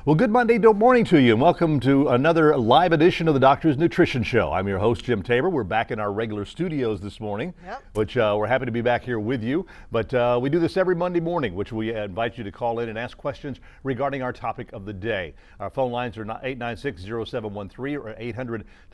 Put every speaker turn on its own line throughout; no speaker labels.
Well, good Monday morning to you, and welcome to another live edition of the Doctor's Nutrition Show. I'm your host, Jim Tabor. We're back in our regular studios this morning, which we're happy to be back here with you. But we do this every Monday morning, which we invite you to call in and ask questions regarding our topic of the day. Our phone lines are 896-0713 or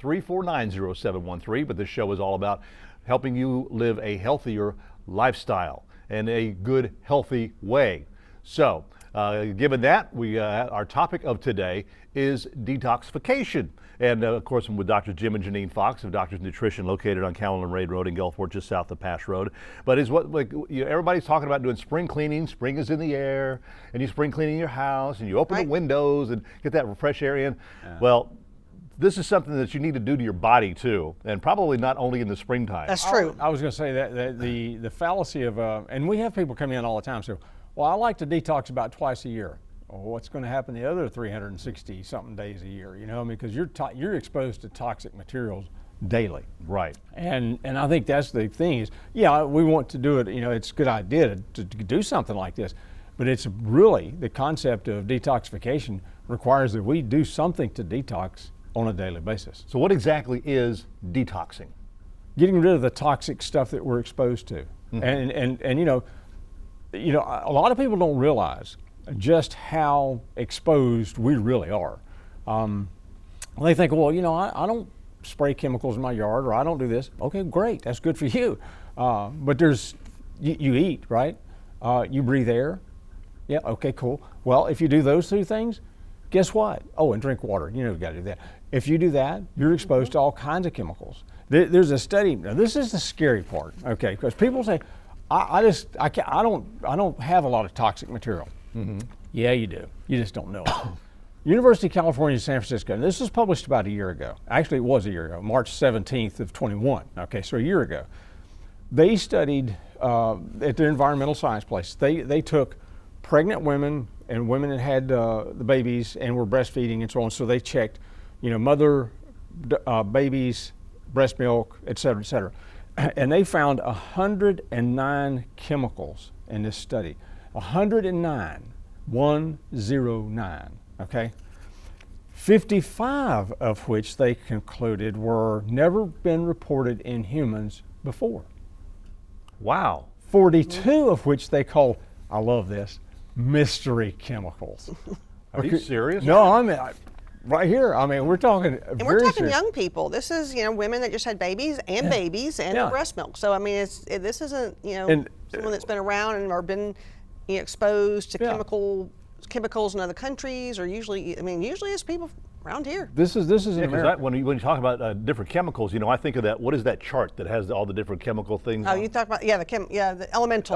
800-349-0713, but this show is all about helping you live a healthier lifestyle and a good, healthy way. So, given that, our topic of today is detoxification. And of course, I'm with Dr. Jim and Janine Fox of Doctor's Nutrition, located on Callan Raid Road in Gulfport, just south of Pass Road. But everybody's talking about doing spring cleaning. Spring is in the air, and you spring cleaning your house, and you open the windows and get that fresh air in. Yeah. Well, this is something that you need to do to your body too, and probably not only in the springtime.
That's true.
I was going to say that the fallacy of, and we have people come in all the time say, well, I like to detox about twice a year. Well, what's going to happen the other 360 something days a year? You know, I mean, because you're exposed to toxic materials daily.
Right.
And I think that's the thing is, yeah, we want to do it. You know, it's a good idea to do something like this, but it's really the concept of detoxification requires that we do something to detox on a daily basis.
So what exactly is detoxing?
Getting rid of the toxic stuff that we're exposed to. Mm-hmm. And you know, a lot of people don't realize just how exposed we really are. They think, well, you know, I don't spray chemicals in my yard, or I don't do this. Okay, great, that's good for you. But you eat, right? You breathe air. Yeah, okay, cool. Well, if you do those two things, guess what? Oh, and drink water. You know, you got to do that. If you do that, you're exposed to all kinds of chemicals. There's a study. Now, this is the scary part, okay? Because people say, I don't have a lot of toxic material. Mm-hmm. Yeah, you do. You just don't know it. University of California, San Francisco, and this was published about a year ago. Actually, it was a year ago, March 17th of 21. Okay, so a year ago. They studied at their environmental science place. They took pregnant women and women that had the babies and were breastfeeding and so on. So they checked, you know, mother, babies, breast milk, et cetera, et cetera. And they found 109 chemicals in this study. 109, okay? 55 of which they concluded were never been reported in humans before.
Wow.
42 of which they call, I love this, mystery chemicals.
Are you serious?
No, I mean, right here. I mean, we're talking.
And we're talking young people. This is, you know, women that just had babies and breast milk. So I mean, this isn't, you know, someone that's been around and or been, you know, exposed to chemicals in other countries, or usually it's people around here.
This is in America.
When you talk about different chemicals, you know, I think of that. What is that chart that has all the different chemical things?
Oh, you talk about the elemental.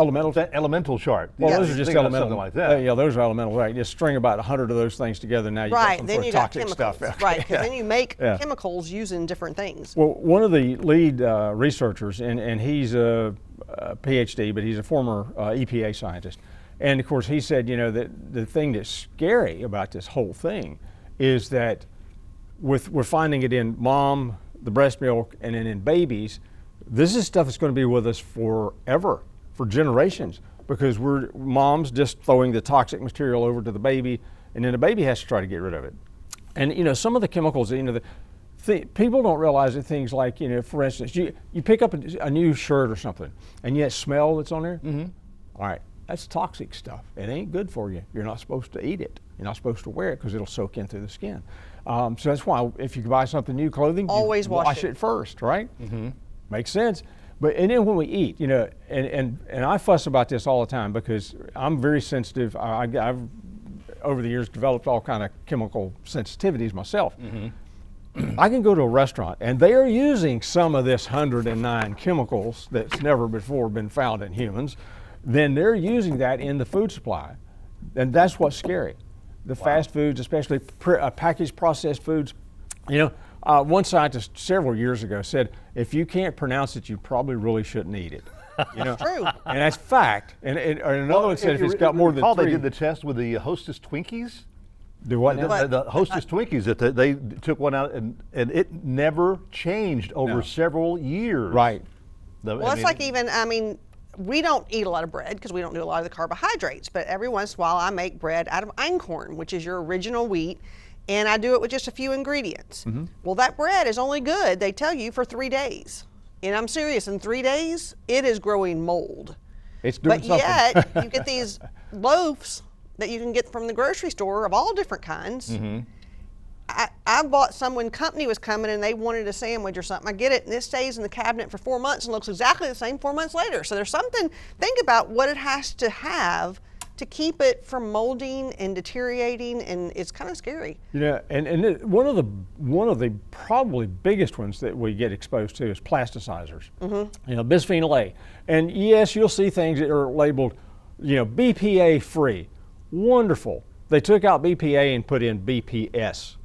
Elemental chart.
Well, those are just elemental.
Something like that.
Yeah, those are elemental. Right, just string about 100 of those things together. Now you got some sort of toxic stuff.
Right, because then you make chemicals using different things.
Well, one of the lead researchers, and he's a PhD, but he's a former EPA scientist. And of course, he said, you know, that the thing that's scary about this whole thing is that we're finding it in mom, the breast milk, and then in babies. This is stuff that's going to be with us forever, for generations, because mom's just throwing the toxic material over to the baby, and then the baby has to try to get rid of it. And you know, some of the chemicals, you know, people don't realize that things like, you know, for instance, you pick up a new shirt or something, and you have smell that's on there. Mm-hmm. All right. That's toxic stuff. It ain't good for you. You're not supposed to eat it. You're not supposed to wear it because it'll soak in through the skin. So that's why if you buy something new clothing,
always wash
it first, right? Mm-hmm. Makes sense. And then when we eat, you know, and I fuss about this all the time because I'm very sensitive. I've over the years developed all kind of chemical sensitivities myself. Mm-hmm. I can go to a restaurant and they are using some of this 109 chemicals that's never before been found in humans. Then they're using that in the food supply. And that's what's scary. The fast foods, especially packaged processed foods. You know, one scientist several years ago said, if you can't pronounce it, you probably really shouldn't eat it. You know?
True.
And that's fact. And another one said if it's got more than three.
They did the test with the Hostess Twinkies.
Do what now?
The Hostess Twinkies, that they took one out and it never changed over several years.
Right.
It's like even, we don't eat a lot of bread because we don't do a lot of the carbohydrates, but every once in a while I make bread out of einkorn, which is your original wheat, and I do it with just a few ingredients. Well, that bread is only good, they tell you, for 3 days. And I'm serious, in 3 days, it is growing mold.
It's doing something.
But yet, you get these loaves that you can get from the grocery store of all different kinds. I bought some when company was coming and they wanted a sandwich or something. I get it, and it stays in the cabinet for 4 months and looks exactly the same 4 months later. So there's something, think about what it has to have to keep it from molding and deteriorating, and it's kind of scary.
Yeah, and one of the probably biggest ones that we get exposed to is plasticizers. You know, bisphenol A. And yes, you'll see things that are labeled, you know, BPA free. Wonderful. They took out BPA and put in BPS.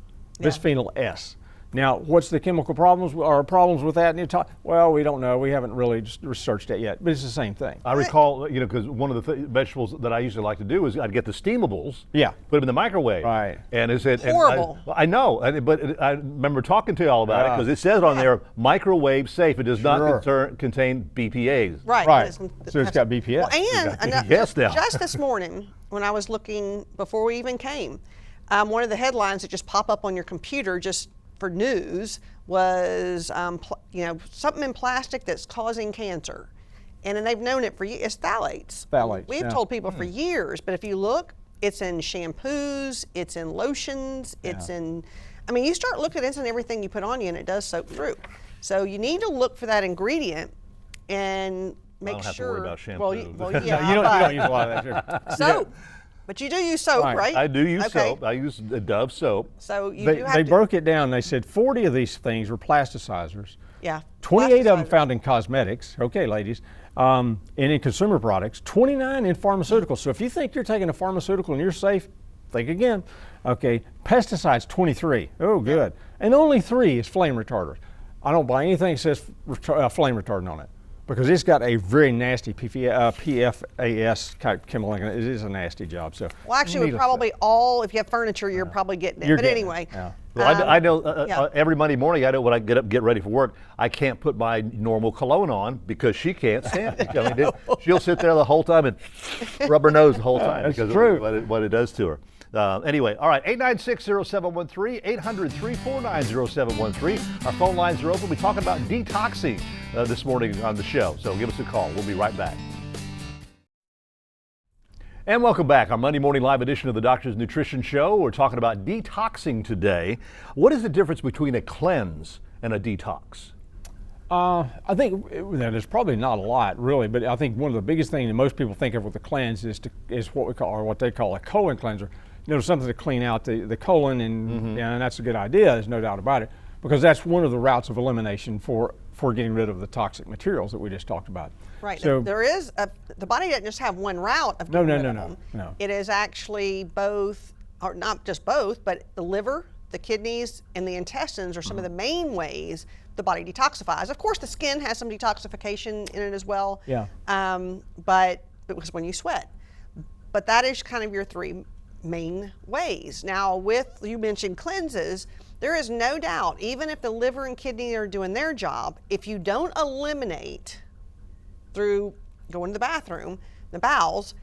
Bisphenol S. Now, what's the chemical problems with that? Well, we don't know. We haven't really researched it yet, but it's the same thing.
I recall, you know, because one of the vegetables that I usually like to do is I'd get the steamables, put them in the microwave, and it said
horrible.
I know, but I remember talking to you all about it because it says on there microwave safe. It does not contain BPA's.
Right.
So it's got BPS.
Well, and just this morning when I was looking before we even came, one of the headlines that just pop up on your computer just for news was, you know, something in plastic that's causing cancer. And then they've known it for years. It's phthalates. We've told people for years, but if you look, it's in shampoos, it's in lotions, it's in, I mean, you start looking, it's in everything you put on you, and it does soak through. So you need to look for that ingredient and make sure.
I don't have to worry about shampoo.
You don't use a lot of that.
Soap. But you do use soap, right?
I do use soap. I use Dove soap.
So
they broke it down. They said 40 of these things were plasticizers. 28 of them found in cosmetics. Okay, ladies. And in consumer products. 29 in pharmaceuticals. So if you think you're taking a pharmaceutical and you're safe, think again. Okay, pesticides 23. Oh, good. And only 3 is flame retardant. I don't buy anything that says flame retardant on it, because it's got a very nasty PFAS type chemical in it. It is a nasty job. So,
well, actually, we're probably all, if you have furniture, you're probably getting it. But anyway.
Well, I know every Monday morning, I know when I get up, get ready for work, I can't put my normal cologne on because she can't stand it. I mean, she'll sit there the whole time and rub her nose the whole time because of what it does to her. Anyway, all right, 896-0713, 800-349-0713. Our phone lines are open. We're talking about detoxing this morning on the show, so give us a call. We'll be right back. And welcome back. Our Monday morning live edition of the Doctor's Nutrition Show. We're talking about detoxing today. What is the difference between a cleanse and a detox?
I think there's probably not a lot, really, but I think one of the biggest things that most people think of with a cleanse is what we call, or what they call, a colon cleanser. You know, something to clean out the colon, and that's a good idea. There's no doubt about it, because that's one of the routes of elimination for getting rid of the toxic materials that we just talked about.
Right. So there is the body doesn't just have one route of getting rid of them. No. It is actually both, or not just both, but the liver, the kidneys, and the intestines are some of the main ways the body detoxifies. Of course, the skin has some detoxification in it as well. But it was when you sweat. But that is kind of your 3 main ways. Now, you mentioned cleanses, there is no doubt, even if the liver and kidney are doing their job, if you don't eliminate through going to the bathroom, the bowels,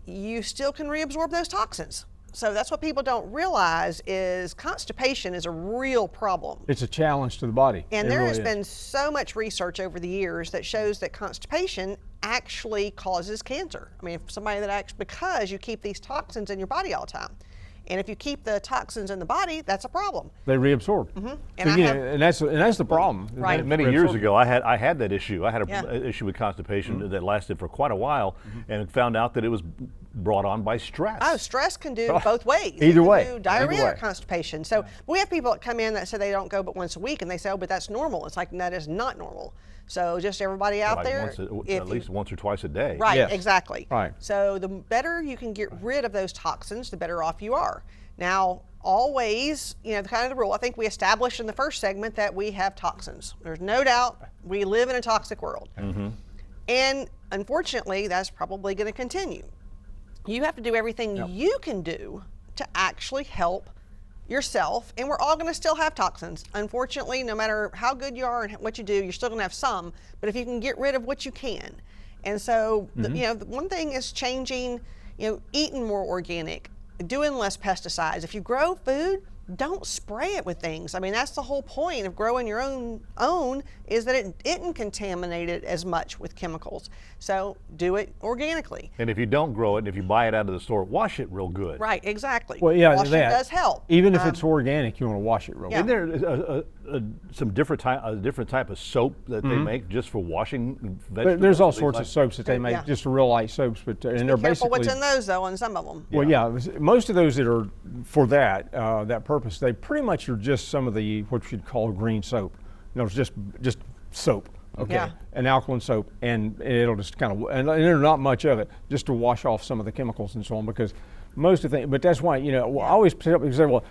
you still can reabsorb those toxins. So that's what people don't realize, is constipation is a real problem.
It's a challenge to the body.
And there has been so much research over the years that shows that constipation actually causes cancer. I mean, if somebody that acts, because you keep these toxins in your body all the time. And if you keep the toxins in the body, that's a problem.
They reabsorb. And that's the problem.
Right.
Many years ago, I had that issue. I had an issue with constipation that lasted for quite a while, and found out that it was brought on by stress.
Oh, stress can do both ways.
Either way.
Do diarrhea or constipation. So we have people that come in that say they don't go but once a week, and they say, oh, but that's normal. It's like, that is not normal. So just everybody out there,
at least once or twice a day.
Right, exactly.
Right.
So the better you can get rid of those toxins, the better off you are. Now, always, you know, the kind of the rule, I think we established in the first segment that we have toxins. There's no doubt we live in a toxic world. And unfortunately, that's probably going to continue. You have to do everything you can do to actually help yourself, and we're all going to still have toxins. Unfortunately, no matter how good you are and what you do, you're still going to have some, but if you can get rid of what you can. And so, the one thing is changing, eating more organic, doing less pesticides. If you grow food, don't spray it with things. I mean, that's the whole point of growing your own is that it isn't contaminated as much with chemicals. So do it organically.
And if you don't grow it, and if you buy it out of the store, wash it real good.
Right, exactly.
Well, yeah,
washing does help.
Even if it's organic, you want to wash it real
Isn't
good.
there some different type of soap that they make just for washing vegetables?
There's all
things
sorts
like
of soaps that they make,
Yeah.
just real light soaps, but and they're
Careful
basically
what's in those though, on some of them.
well, yeah, most of those that are for that purpose, they pretty much are just some of the what you'd call green soap. It's just soap, okay,
Yeah.
an alkaline soap, and it'll just kind of and there's not much of it just to wash off some of the chemicals and so on because most of the things. But that's why I always say, well,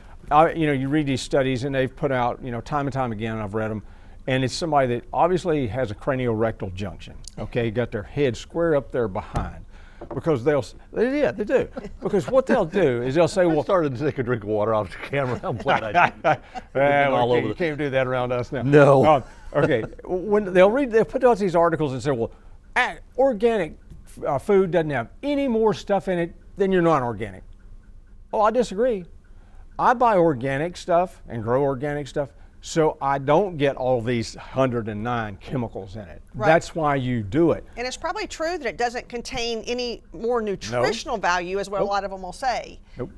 you read these studies and they've put out time and time again, and I've read them. And it's somebody that obviously has a craniorectal junction, okay, got their head square up there behind. Because they do. Because what they'll do is they'll say,
I
well,
started to take a drink of water off the camera. I'm glad I did.
all over you can't do that around us now.
No.
Okay, when they'll put out these articles and say, well, organic food doesn't have any more stuff in it than your non-organic. Oh, I disagree. I buy organic stuff and grow organic stuff so I don't get all these 109 chemicals in it.
Right.
That's why you do it.
And it's probably true that it doesn't contain any more nutritional value, is what a lot of them will say.
Nope.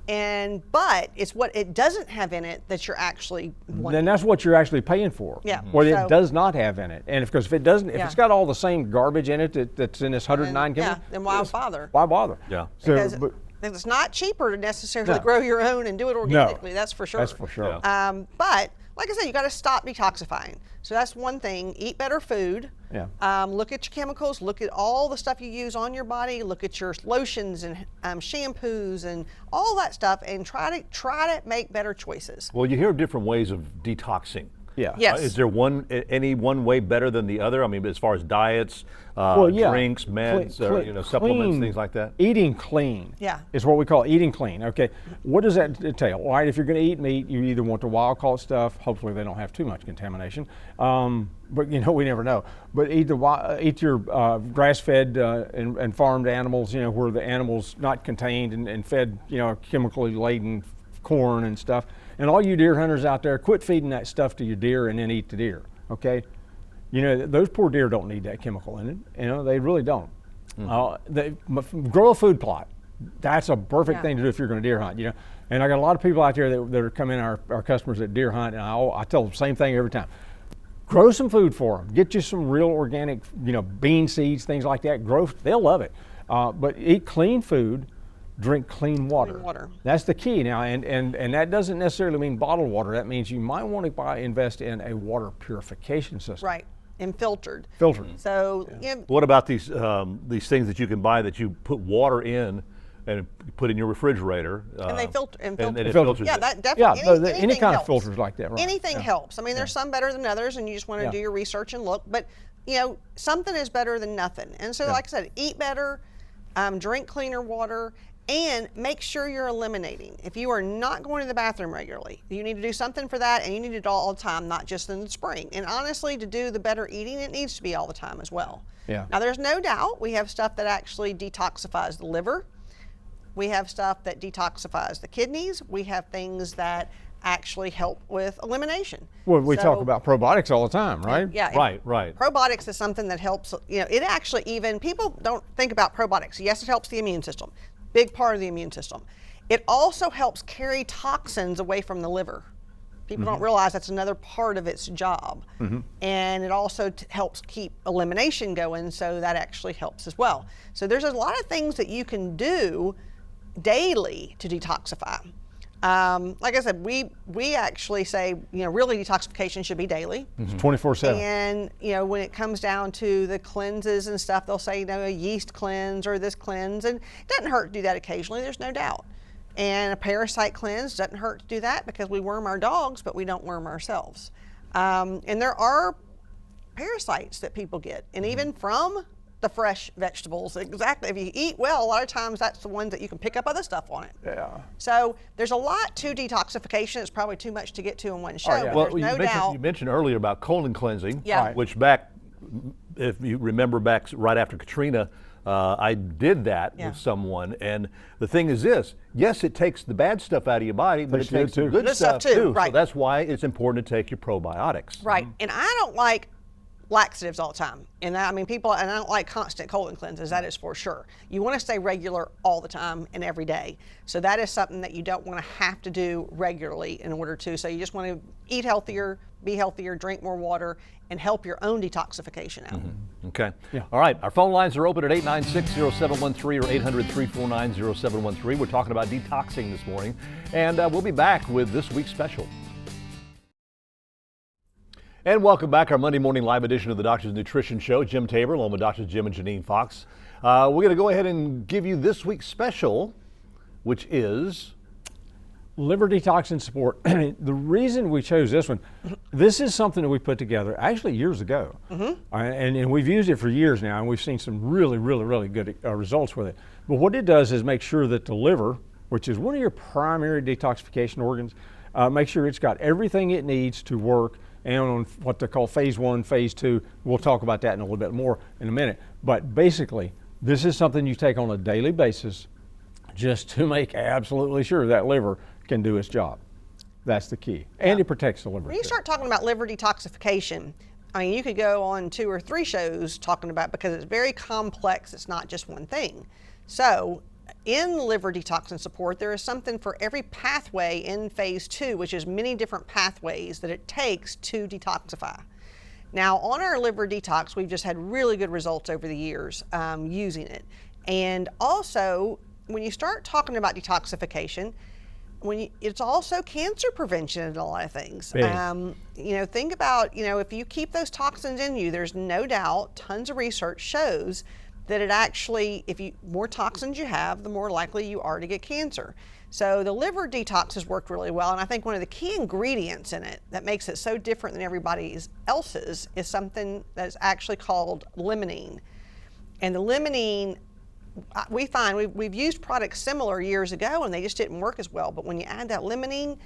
But it's what it doesn't have in it that you're actually wanting.
Then that's what you're actually paying for.
Yeah.
What
So-
it does not have in it. And if it doesn't, if
Yeah.
it's got all the same garbage in it that's in this 109 chemicals,
then why bother?
Why bother?
Yeah.
So,
Because
but
it's not cheaper to necessarily
No.
grow your own and do it organically. That's for sure.
that's for sure.
Yeah.
But like I said, you got to stop detoxifying. So that's one thing. Eat better food.
Yeah.
Look at your chemicals. Look at all the stuff you use on your body. Look at your lotions and shampoos and all that stuff, and try to make better choices.
Well, you hear different ways of detoxing.
Yeah.
Yes.
Is there any one way better than the other? I mean, as far as diets, drinks, meds, supplements, things like that?
Eating clean
Yeah.
is what we call eating clean. Okay, what does that entail? All right, if you're going to eat meat, you either want the wild-caught stuff. Hopefully, they don't have too much contamination. But we never know. But eat your grass-fed and farmed animals. Where the animals not contained and fed chemically laden corn and stuff. And all you deer hunters out there, quit feeding that stuff to your deer and then eat the deer. Okay, those poor deer don't need that chemical in it. They really don't. Grow a food plot. That's a perfect thing to do if you're going to deer hunt. And I got a lot of people out there that are coming, our customers that deer hunt, and I tell them the same thing every time. Grow some food for them. Get you some real organic, bean seeds, things like that. They'll love it. But eat clean food. Drink clean water.
Clean water.
That's the key now, and that doesn't necessarily mean bottled water. That means you might want to invest in a water purification system.
Right. And filtered.
Filtered.
So
What about these things that you can buy that you put water in and put in your refrigerator?
and they filter and
and
filter.
it filters
Yeah,
it.
that definitely.
any
anything
kind of
helps.
filters like that, right?
Anything helps. I mean, there's some better than others, and you just want to
Yeah.
do your research and look. But something is better than nothing. And so, like I said, eat better, drink cleaner water, and make sure you're eliminating. If you are not going to the bathroom regularly, you need to do something for that, and you need to do it all the time, not just in the spring. And honestly, to do the better eating, it needs to be all the time as well.
Yeah.
Now, there's no doubt we have stuff that actually detoxifies the liver. We have stuff that detoxifies the kidneys. We have things that actually help with elimination.
Well, we
So-
talk about probiotics all the time, right?
Yeah.
Right.
Probiotics is something that helps, it actually people don't think about probiotics. Yes, it helps the immune system. Big part of the immune system. It also helps carry toxins away from the liver. People don't realize that's another part of its job. And it also helps keep elimination going, so that actually helps as well. So there's a lot of things that you can do daily to detoxify. Like I said, we actually say, really detoxification should be daily.
It's 24/7.
And, when it comes down to the cleanses and stuff, they'll say, a yeast cleanse or this cleanse. And it doesn't hurt to do that occasionally, there's no doubt. And a parasite cleanse doesn't hurt to do that because we worm our dogs, but we don't worm ourselves. And there are parasites that people get, and even from the fresh vegetables. Exactly. If you eat well, a lot of times that's the ones that you can pick up other stuff on it.
Yeah.
So there's a lot to detoxification. It's probably too much to get to in one show.
yeah.
But
Well,
there's no
you
doubt.
mentioned earlier about colon cleansing,
Yeah. Right.
which back if you remember back right after Katrina, I did that with someone, and the thing is this: yes, it takes the bad stuff out of your body, but it takes the good stuff too.
Right.
So that's why it's important to take your probiotics.
Right, and I don't like laxatives all the time, and I mean people, and I don't like constant colon cleanses. That is for sure. You want to stay regular all the time and every day. So that is something that you don't want to have to do regularly in order to. So you just want to eat healthier, be healthier, drink more water, and help your own detoxification out.
Okay. Yeah. All right. Our phone lines are open at 896-0713 or 800-349-0713. We're talking about detoxing this morning, and we'll be back with this week's special. And welcome back, our Monday morning live edition of the Doctor's Nutrition Show. Jim Tabor, along with Drs. Jim and Janine Fox. We're going to go ahead and give you this week's special, which is
liver detox and support. The reason we chose this one, this is something that we put together actually years ago. And we've used it for years now, and we've seen some really good results with it. But what it does is make sure that the liver, which is one of your primary detoxification organs, make sure it's got everything it needs to work, and on what they call phase 1, phase 2. We'll talk about that in a little bit more in a minute. But basically, this is something you take on a daily basis just to make absolutely sure that liver can do its job. That's the key. And it protects the liver.
When you start talking about liver detoxification, I mean, you could go on 2 or 3 shows talking about, because it's very complex. It's not just one thing. So in liver detox and support, there is something for every pathway in phase 2, which is many different pathways that it takes to detoxify. Now, on our liver detox, we've just had really good results over the years using it. And also, when you start talking about detoxification, it's also cancer prevention and a lot of things. You know, think about, you know, if you keep those toxins in you, there's no doubt, tons of research shows that it actually, more toxins you have, the more likely you are to get cancer. So the liver detox has worked really well, and I think one of the key ingredients in it that makes it so different than everybody else's is something that's actually called limonene. And the limonene, we find, we've used products similar years ago and they just didn't work as well, but when you add that limonene, it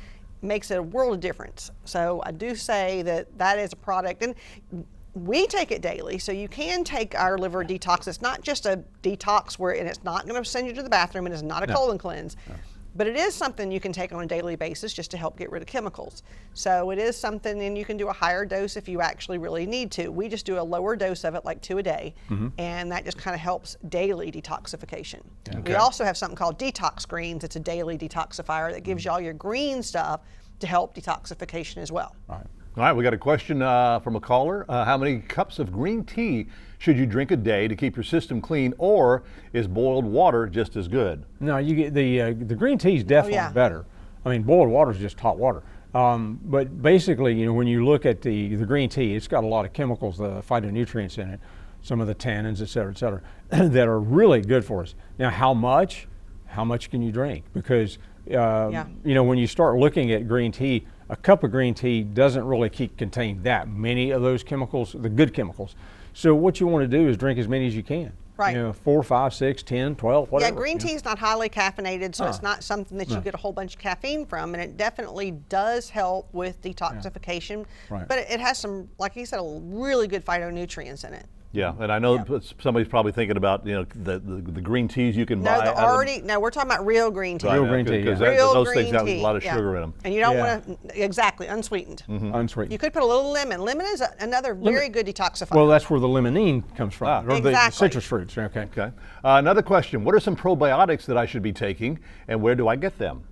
makes it a world of difference. So I do say that is a product, and we take it daily, so you can take our liver detox. It's not just a detox and it's not going to send you to the bathroom, and it's not a colon cleanse, but it is something you can take on a daily basis just to help get rid of chemicals. So it is something, and you can do a higher dose if you actually really need to. We just do a lower dose of it, like 2 a day, and that just kind of helps daily detoxification. We also have something called Detox Greens. It's a daily detoxifier that gives you all your green stuff to help detoxification as well.
All right, we got a question from a caller. How many cups of green tea should you drink a day to keep your system clean, or is boiled water just as good? No,
you get the green tea is definitely better. I mean, boiled water is just hot water. But basically, you know, when you look at the green tea, it's got a lot of chemicals, the phytonutrients in it, some of the tannins, et cetera, that are really good for us. Now, how much can you drink? Because you know, when you start looking at green tea, a cup of green tea doesn't really contain that many of those chemicals, the good chemicals. So what you want to do is drink as many as you can.
Right.
You know, 4, 5, 6, 10, 12, whatever.
Yeah, green tea is not highly caffeinated, so it's not something that you get a whole bunch of caffeine from, and it definitely does help with detoxification. But it has some, like you said, really good phytonutrients in it.
Yeah, and I know somebody's probably thinking about, you know, the green teas you can buy.
No, we're talking about real green tea.
Real green tea,
because those things have a lot of sugar in them.
And you don't want to, exactly, unsweetened.
Unsweetened.
You could put a little lemon. Lemon is another very good detoxifier.
Well, that's where the limonene comes from, or the citrus fruits. Okay.
Another question: what are some probiotics that I should be taking, and where do I get them?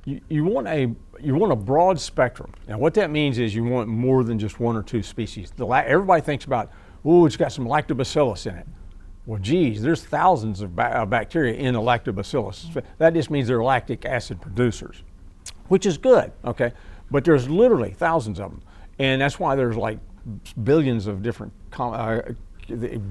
You want a broad spectrum. Now, what that means is you want more than just 1 or 2 species. Everybody thinks about, oh, it's got some lactobacillus in it. Well, geez, there's thousands of bacteria in the lactobacillus. That just means they're lactic acid producers, which is good, okay? But there's literally thousands of them. And that's why there's like billions of different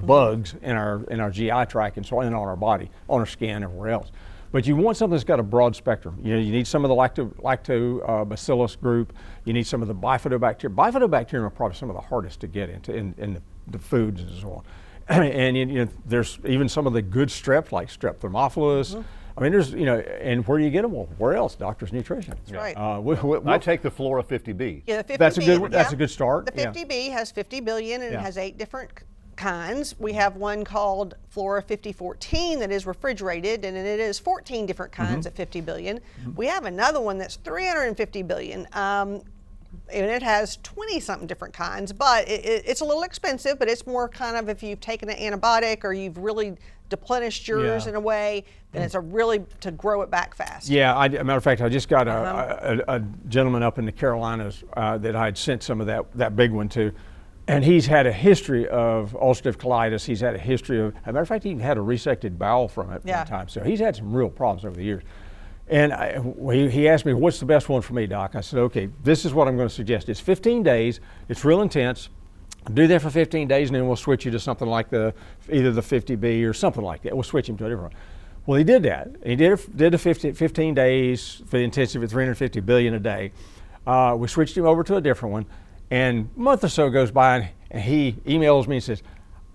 bugs in our GI tract and so on, and on our body, on our skin, everywhere else. But you want something that's got a broad spectrum. You know, you need some of the lactobacillus group. You need some of the bifidobacteria. Bifidobacterium are probably some of the hardest to get into in the foods and so on. And you know, there's even some of the good strep, like Strep thermophilus, I mean, there's, and where do you get them? Well, where else? Doctor's Nutrition.
That's right.
I take the Flora 50B.
Yeah, the 50B,
that's a good start.
The 50B has 50 billion and it has 8 different kinds. We have one called Flora 5014 that is refrigerated, and it is 14 different kinds at 50 billion. We have another one that's 350 billion. And it has 20-something different kinds, but it's a little expensive, but it's more kind of if you've taken an antibiotic or you've really deplenished yours in a way, then it's a really to grow it back fast.
Yeah, a matter of fact, I just got a gentleman up in the Carolinas that I had sent some of that big one to, and he's had a history of ulcerative colitis. He's had a history of, as a matter of fact, he even had a resected bowel from it one time. So he's had some real problems over the years. And he asked me, what's the best one for me, Doc? I said, okay, this is what I'm going to suggest. It's 15 days. It's real intense. Do that for 15 days, and then we'll switch you to something like either the 50B or something like that. We'll switch him to a different one. Well, he did that. He did the 15 days for the intensive at 350 billion a day. We switched him over to a different one. And a month or so goes by, and he emails me and says,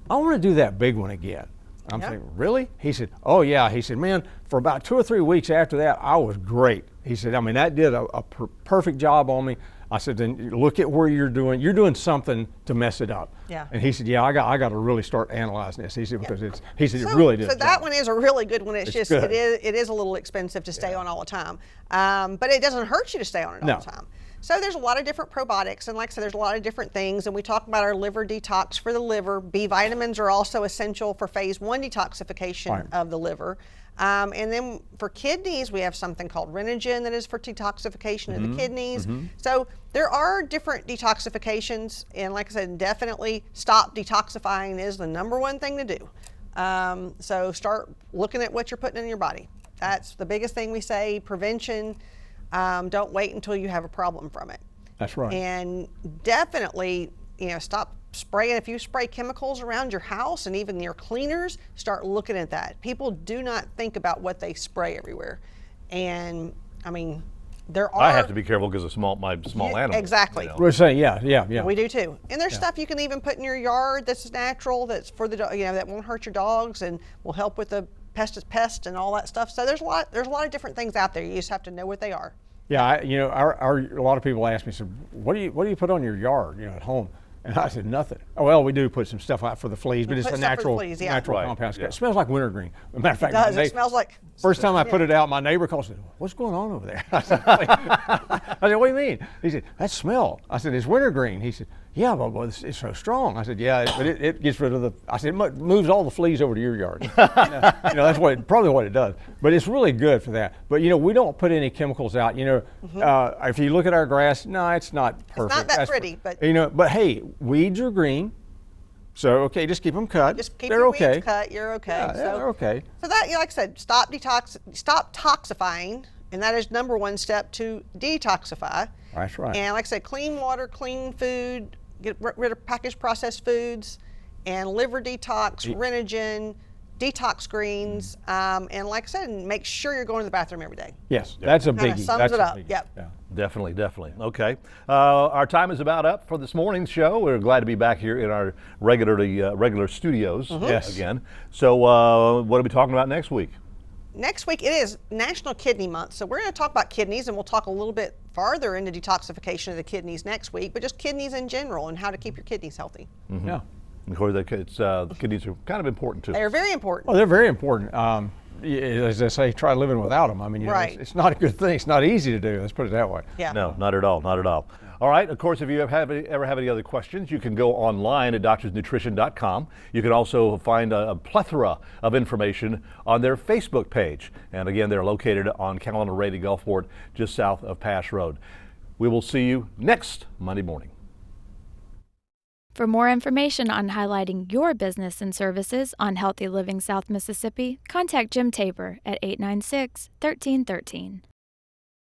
I want to do that big one again. I'm saying, really? He said, oh yeah. He said, man, for about 2 or 3 weeks after that, I was great. He said, I mean, that did a perfect job on me. I said, then look at where you're doing something to mess it up.
Yeah.
And he said, yeah, I got to really start analyzing this. He said, because it really did.
So that one is a really good one. It's just, it is a little expensive to stay on all the time. But it doesn't hurt you to stay on it all the time. So there's a lot of different probiotics, and like I said, there's a lot of different things, and we talk about our liver detox for the liver. B vitamins are also essential for phase 1 detoxification of the liver. And then for kidneys, we have something called Renogen that is for detoxification of the kidneys. So there are different detoxifications, and like I said, definitely stop detoxifying is the #1 thing to do. So start looking at what you're putting in your body. That's the biggest thing we say, prevention. Don't wait until you have a problem from it.
That's right.
And definitely, stop spraying. If you spray chemicals around your house and even your cleaners, start looking at that. People do not think about what they spray everywhere. And I mean,
I have to be careful because of my small animals.
Exactly.
We're saying, yeah.
We do too. And there's stuff you can even put in your yard that's natural, that's for the that won't hurt your dogs and will help with the pest and all that stuff. So there's a lot of different things out there. You just have to know what they are.
Yeah, a lot of people ask me, so what do you put on your yard, at home? And I said, nothing. Oh, well, we do put some stuff out for the fleas, but it's a natural compound. It smells like wintergreen. As a matter of fact,
it smells like.
First time I put it out, my neighbor called and said, what's going on over there? I said, what do you mean? He said, that smell. I said, it's wintergreen. He said, yeah, but it's so strong. I said, yeah, but it gets rid of it moves all the fleas over to your yard. That's probably what it does. But it's really good for that. But we don't put any chemicals out. If you look at our grass, no, it's not perfect.
It's not that pretty, but
but hey, weeds are green. So okay, just keep them cut.
Just keep
they're
your
okay.
weeds cut. You're okay.
Yeah, they're okay.
So that, like I said, stop toxifying, and that is #1 step to detoxify.
That's right.
And like I said, clean water, clean food, get rid of packaged processed foods, and liver detox, Renogen, detox greens, and like I said, make sure you're going to the bathroom every day.
Yes, that's a biggie.
Sums it up. Yep.
Yeah.
Definitely. Okay. Our time is about up for this morning's show. We're glad to be back here in our regular studios again. So what are we talking about next week?
Next week, it is National Kidney Month, so we're going to talk about kidneys, and we'll talk a little bit farther into detoxification of the kidneys next week, but just kidneys in general and how to keep your kidneys healthy.
Yeah.
Of course, the kidneys are kind of important too.
They're very important.
Well, they're very important. As I say, try living without them. I mean, it's not a good thing. It's not easy to do. Let's put it that way.
Yeah.
No, not at all. Not at all. All right. Of course, if you ever have any other questions, you can go online at doctorsnutrition.com. You can also find a plethora of information on their Facebook page. And again, they're located on Calendar Road in Gulfport, just south of Pass Road. We will see you next Monday morning.
For more information on highlighting your business and services on Healthy Living South Mississippi, contact Jim Tabor at 896-1313.